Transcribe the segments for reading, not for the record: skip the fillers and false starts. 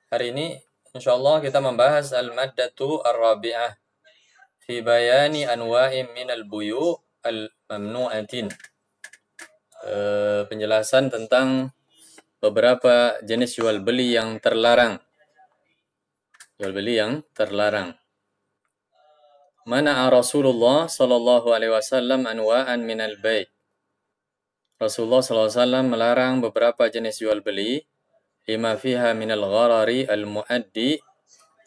Hari ini insyaallah kita membahas al-maddatu ar-rabi'ah fi bayani anwa'in minal buyu' al-mamnu'atin. Penjelasan tentang beberapa jenis jual beli yang terlarang. Jual beli yang terlarang. Mana'a Rasulullah sallallahu alaihi wasallam anwa'an minal bai'. Rasulullah sallallahu alaihi wasallam melarang beberapa jenis jual beli lima fiha minal gharari al-muaddi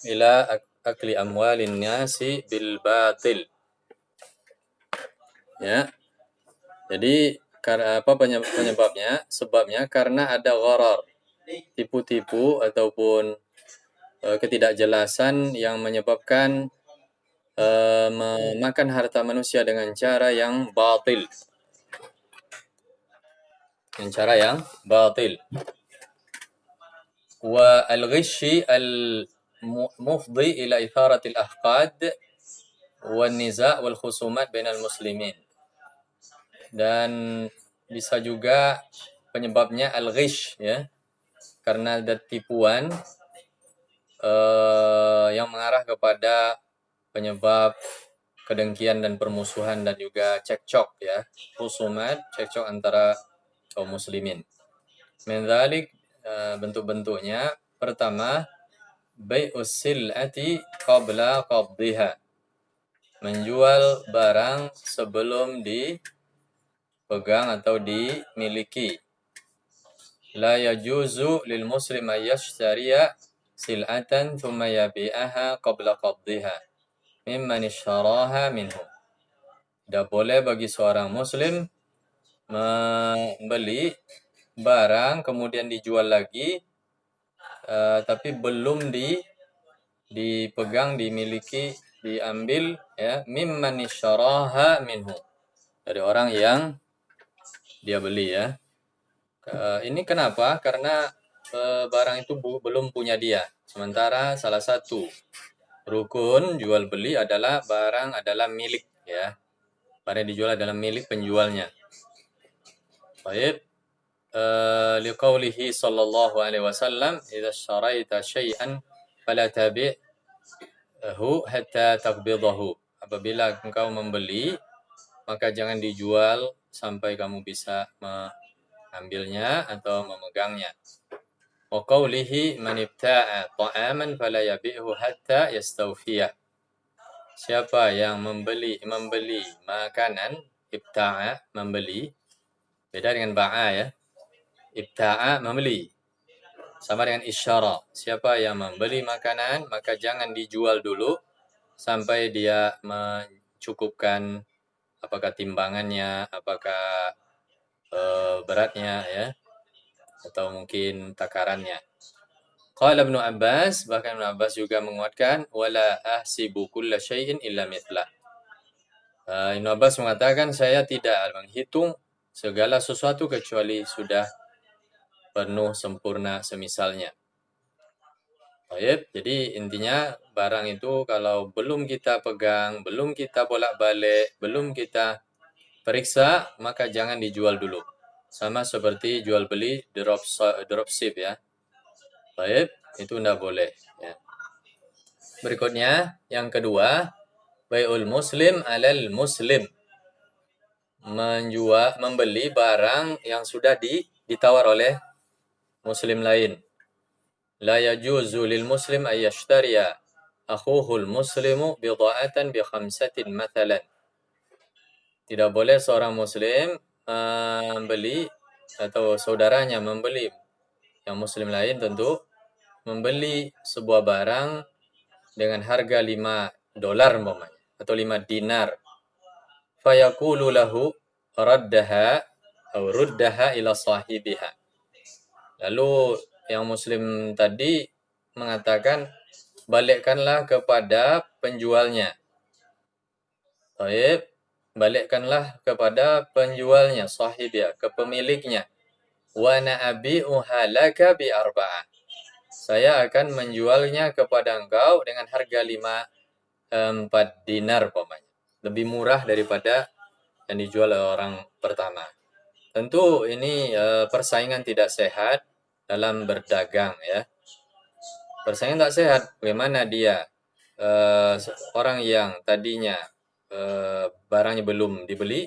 ila akli amwalin nasi bil batil. Ya. Jadi apa penyebabnya? Sebabnya karena ada gharar, tipu-tipu ataupun ketidakjelasan yang menyebabkan memakan harta manusia dengan cara yang batil. Dengan cara yang batil. Wa al-ghishi al-mufdi ila itharatil ahqad wan niza' wal khusumat bainal muslimin. Dan bisa juga penyebabnya al-ghish, ya, karena ada tipuan yang mengarah kepada penyebab kedengkian dan permusuhan dan juga cekcok, ya, khusumat, cekcok antara kaum muslimin. Min dzalik, bentuk-bentuknya pertama bai'us sil'ati qabla qabdiha, menjual barang sebelum dipegang atau dimiliki. La yajuzu lil muslim ay yashtariya sil'atan thumma yabi'aha qabla qabdiha mimman ishtaraha minhu. Tidak boleh bagi seorang muslim membeli barang kemudian dijual lagi tapi belum dipegang, dimiliki, diambil, ya, mimman ishtaraha minhu, dari orang yang dia beli, ya. Ini kenapa? Karena barang itu belum punya dia. Sementara salah satu rukun jual beli adalah barang adalah milik, ya. Barang dijual adalah milik penjualnya. Baik. Liqaulihi sallallahu alaihi wasallam, "Idza syaraita syai'an fala tabi'hu hatta taqbidahu." Apabila engkau membeli, maka jangan dijual sampai kamu bisa mengambilnya atau memegangnya. Wa qawlihi man ibta'a ta'aman fala yabi'hu hatta yastawfiyah. Siapa yang membeli makanan, ibta'a, membeli, beda dengan ba'a, ya. Ibta'a, membeli, sama dengan isyara. Siapa yang membeli makanan, maka jangan dijual dulu sampai dia mencukupkan apakah timbangannya, apakah beratnya, ya, atau mungkin takarannya. Qala Ibnu Abbas, bahkan Ibnu Abbas juga menguatkan, wala ahsibu kulla syai'in illa mithlah. Ibnu Abbas mengatakan, saya tidak menghitung segala sesuatu kecuali sudah penuh, sempurna, semisalnya. Baik, jadi intinya barang itu kalau belum kita pegang, belum kita bolak-balik, belum kita periksa, maka jangan dijual dulu. Sama seperti jual beli dropship, ya. Baik, itu tidak boleh, ya. Berikutnya, yang kedua, bai'ul muslim alal muslim. Membeli barang yang sudah ditawar oleh muslim lain. La yajuzu lil muslim ay yashtariya akhuhul muslimu bida'atan bi khamsatin mathalan. Tidak boleh seorang muslim membeli atau saudaranya membeli, yang muslim lain tentu, membeli sebuah barang dengan harga $5 umpamanya atau 5 dinar. Fayaqulu lahu raddaha atau ruddaha ila sahibiha. Lalu yang muslim tadi mengatakan, balikkanlah kepada penjualnya. Baik, balikkanlah kepada penjualnya, sahibnya, ke pemiliknya. Wa na'abi'uha laka bi arba'ah. Saya akan menjualnya kepada engkau dengan harga 4 dinar umpamanya. Lebih murah daripada yang dijual oleh orang pertama. Tentu ini persaingan tidak sehat dalam berdagang, ya. Persaingan tak sehat. Bagaimana dia orang yang tadinya barangnya belum dibeli,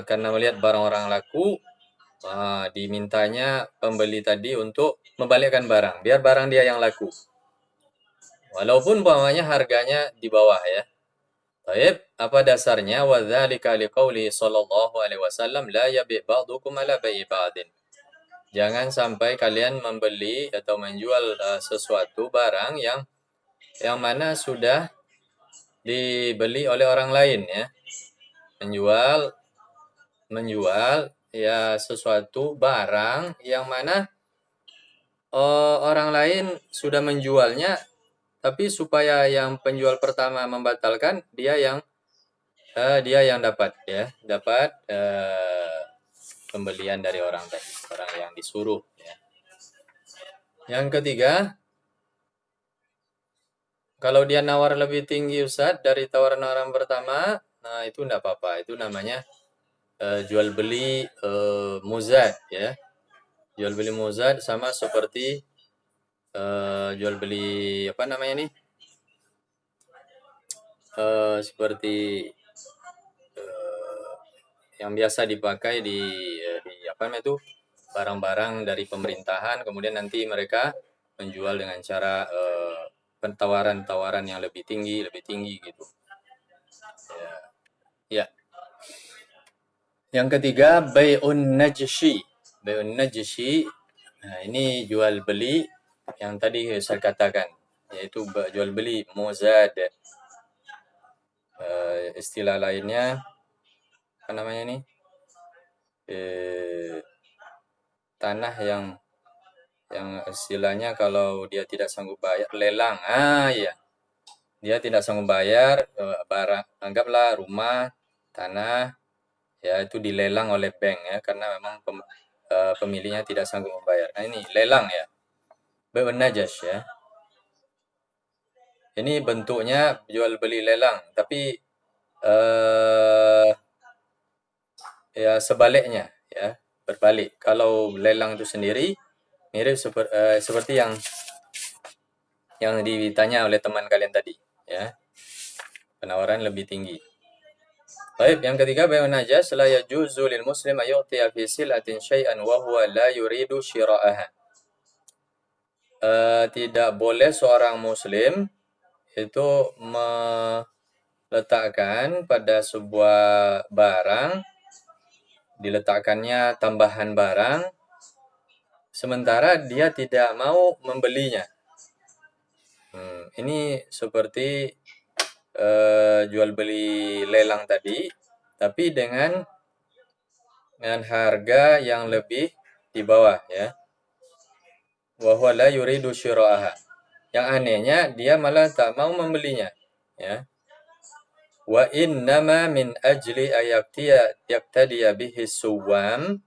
karena melihat barang orang laku, dimintanya pembeli tadi untuk membalikkan barang, biar barang dia yang laku. Walaupun umpamanya harganya di bawah ya. Baik, apa dasarnya? Wa dzalika liqauli sallallahu alaihi wasallam la yabi' ba'dukum ala bai'i ba'din. Jangan sampai kalian membeli atau menjual sesuatu barang yang mana sudah dibeli oleh orang lain ya. Menjual ya sesuatu barang yang mana orang lain sudah menjualnya, tapi supaya yang penjual pertama membatalkan, dia yang dapat ya, dapat pembelian dari orang tadi, orang yang disuruh ya. Yang ketiga, kalau dia nawar lebih tinggi Ustaz dari tawaran orang pertama, nah itu enggak apa-apa, itu namanya jual beli muzad ya. Jual beli muzad sama seperti jual beli apa namanya nih? Seperti yang biasa dipakai di apa namanya itu barang-barang dari pemerintahan, kemudian nanti mereka menjual dengan cara tawaran-tawaran yang lebih tinggi gitu. Ya. Ya. Yang ketiga, bai'un najshi. Bai'un najshi, nah ini jual beli yang tadi saya katakan, yaitu jual beli muzad. Istilah lainnya apa namanya nih? Tanah yang istilahnya kalau dia tidak sanggup bayar, lelang. Iya. Dia tidak sanggup bayar barang, anggaplah rumah, tanah, ya itu dilelang oleh bank ya, karena memang pemiliknya tidak sanggup membayar. Nah ini lelang ya, bai'un najash ya. Ini bentuknya jual beli lelang, tapi ya sebaliknya ya, berbalik. Kalau lelang itu sendiri mirip seperti yang ditanya oleh teman kalian tadi ya, penawaran lebih tinggi. Baik, yang ketiga bai'un najas la yajuzu lil muslim ayu'tiya fi sil'atin syai'an wa huwa la yuridu syira'aha. Tidak boleh seorang muslim itu meletakkan pada sebuah barang, diletakkannya tambahan barang, sementara dia tidak mau membelinya. Ini seperti jual beli lelang tadi, tapi dengan harga yang lebih di bawah ya. Wa huwa la yuridu syira'aha. Yang anehnya dia malah tak mau membelinya ya. Wa innama min ajli yaktadiya bihi suwam,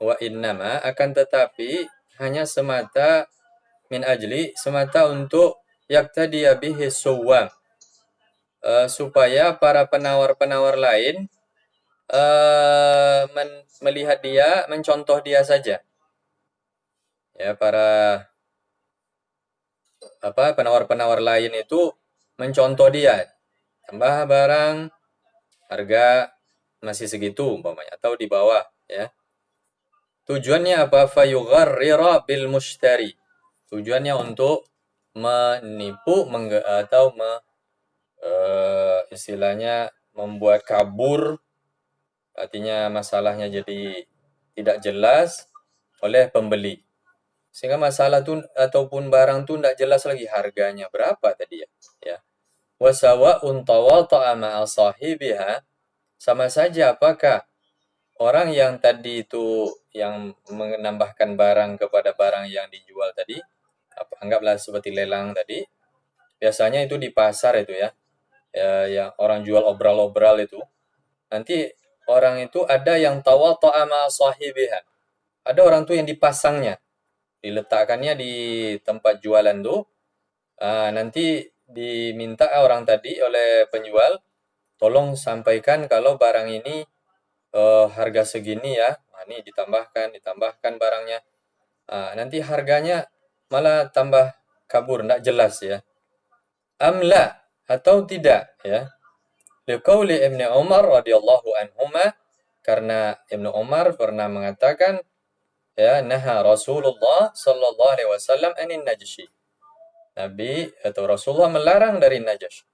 wa innama akan tetapi hanya semata min ajli, semata untuk yaktadiya bihi suwam, supaya para penawar-penawar lain melihat dia, mencontoh dia saja. Ya, para penawar-penawar lain itu mencontoh dia. Tambah barang, harga masih segitu umpamanya atau di bawah ya. Tujuannya apa? Fayugharrira bil mushtari. Tujuannya untuk menipu atau istilahnya membuat kabur, artinya masalahnya jadi tidak jelas oleh pembeli. Sehingga masalah tuh ataupun barang tuh tidak jelas lagi harganya berapa tadi ya. Wa sawa'un tawata'a ma'a sahibiha, sama saja apakah orang yang tadi itu yang menambahkan barang kepada barang yang dijual tadi, anggaplah seperti lelang tadi, biasanya itu di pasar itu ya, yang orang jual obral-obral itu, nanti orang itu ada yang tawata'a ma'a sahibiha. Ada orang tuh yang dipasangnya, diletakkannya di tempat jualan tuh, nanti diminta orang tadi oleh penjual, tolong sampaikan kalau barang ini harga segini ya. Nah, ini ditambahkan barangnya. Nanti harganya malah tambah kabur, tidak jelas ya. Amla atau tidak ya. Liqauli Ibnu Umar radhiyallahu anhuma, karena Ibnu Umar pernah mengatakan ya, naha Rasulullah sallallahu alaihi wasallam anin najshi. Nabi atau Rasulullah melarang dari najas.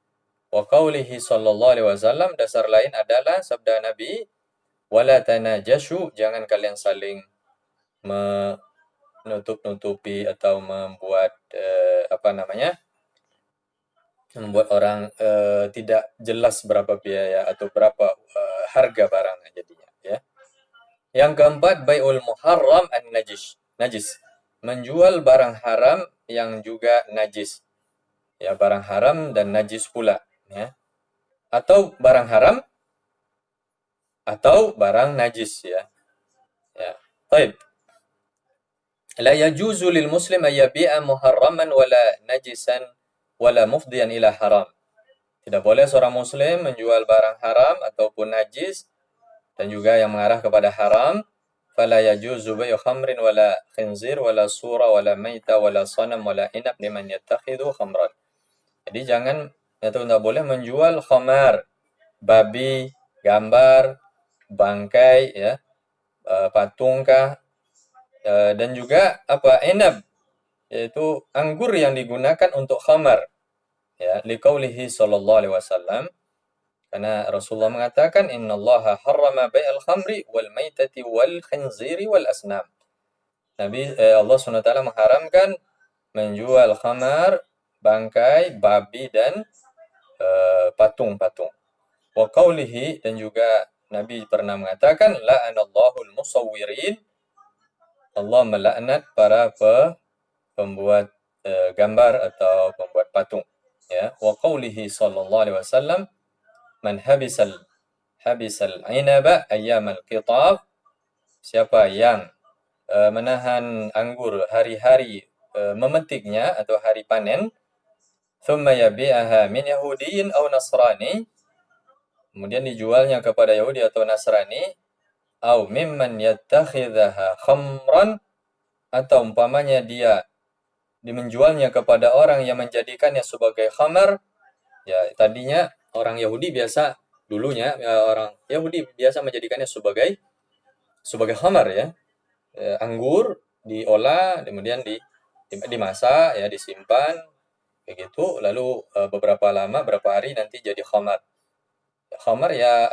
Wa qaulihi sallallahu alaihi wasallam, dasar lain adalah sabda Nabi, wala tanajashu, jangan kalian saling menutup-nutupi atau membuat membuat orang tidak jelas berapa biaya atau berapa harga barangnya jadinya ya. Yang keempat, bai'ul muharram an-najis. Najis. Menjual barang haram yang juga najis. Ya, barang haram dan najis pula ya. Atau barang haram atau barang najis ya. Ya. Baik. La yajuzu lil muslim an yabi'a muharraman wala najisan wala mufdiyan ila haram. Tidak boleh seorang muslim menjual barang haram ataupun najis dan juga yang mengarah kepada haram. Fala yajuzu bai'u khamrin wala khinzir wala sura wala maita wala sanam wala inab liman yattakhidhu khamran. Jadi jangan atau tidak boleh menjual khamar, babi, gambar, bangkai ya, patungkah, dan juga inab, yaitu anggur yang digunakan untuk khamar ya, liqaulihi sallallahu alaihi wasallam, karena Rasulullah mengatakan innallaha harrama bai'al khamri wal maitati wal khinziri wal asnam. Allah SWT mengharamkan menjual khamar, bangkai, babi dan patung-patung. Wa qaulihi, dan juga Nabi pernah mengatakan la'anallahu al-musawwirin, Allah melaknat para pembuat gambar atau pembuat patung ya. Wa qaulihi sallallahu alaihi wasallam, man habisal inaba ayyamal qitab, siapa yang menahan anggur hari-hari memetiknya atau hari panen, thumma yabi'aha min yahudiyyin aw nasrani, kemudian dijualnya kepada Yahudi atau Nasrani, au mimman yattakhidhaha khamran, atau umpamanya dia menjualnya kepada orang yang menjadikannya sebagai khamar. Ya, tadinya orang Yahudi biasa, dulunya orang Yahudi biasa menjadikannya sebagai khamar ya. Anggur diolah, kemudian dimasak ya, disimpan begitu, lalu beberapa hari nanti jadi khamar. Khamar ya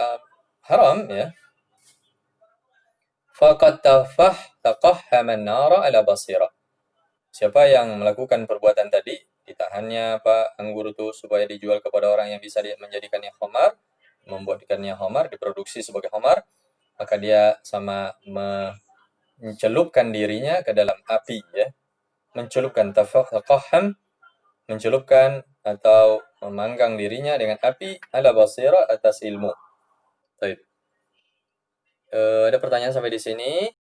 haram ya. Faqad taqahhama an-nara ala basira. Siapa yang melakukan perbuatan tadi, ditahannya anggur itu supaya dijual kepada orang yang bisa menjadikannya khamar, membuatkannya khamar, diproduksi sebagai khamar, maka dia sama mencelupkan dirinya ke dalam api ya. Mencelupkan taqahham, mencelupkan atau memanggang dirinya dengan api ala basira, atas ilmu. Baik. Ada pertanyaan sampai di sini?